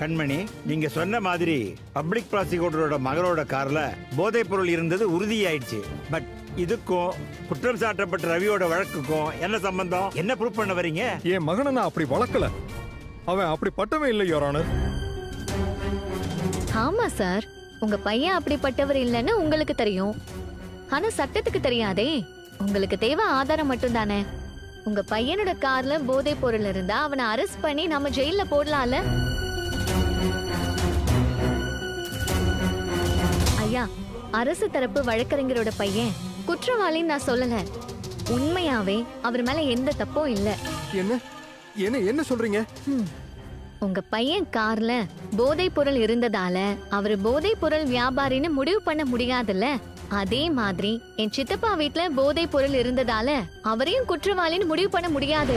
கண்மணி, நீங்க சொன்ன மாதிரி பப்ளிக் ப்ராசிக்யூட்டரோட மகளோட கார்ல போதைப் பொருள் இருந்தது உறுதியாயிடுச்சு. பட் இதுக்கும் குற்றம் சாட்டப்பட்ட ரவியோட வழக்குக்கும் என்ன சம்பந்தம்? என்ன ப்ரூவ் பண்ண வரீங்க? என் மகனை நான் அப்படி வளர்க்கல. அவன் அப்படி பட்டவே இல்லை யுவர் ஆனர். ஆமா சார், உங்க பையன் அப்படிப்பட்டவர் இல்லைன்னு உங்களுக்கு தெரியும். ஆனா சட்டத்துக்கு தெரியாதே. உங்களுக்கு தேவை ஆதாரம் மட்டும் தானே. உங்க பையனோட கார்ல போதை பொருள் இருந்தா அவனை அரெஸ்ட் பண்ணி நம்ம ஜெயில போடலாம்ல. ஐயா, அரசு தரப்பு வழக்கறிஞரோட பையன் குற்றவாளின்னு நான் சொல்லல. உண்மையாவே அவர் மேல எந்த தப்பும் இல்ல. என்ன என்ன என்ன சொல்றீங்க? உங்க பையன் கார்ல போதை பொருள் இருந்ததால அவரு போதை பொருள் வியாபாரின்னு முடிவு பண்ண முடியாதுல்ல. அதே மாதிரி என் சித்தப்பா வீட்ல போதை பொருள் இருந்ததால அவரையும் குற்றவாளின்னு முடிவு பண்ண முடியாது.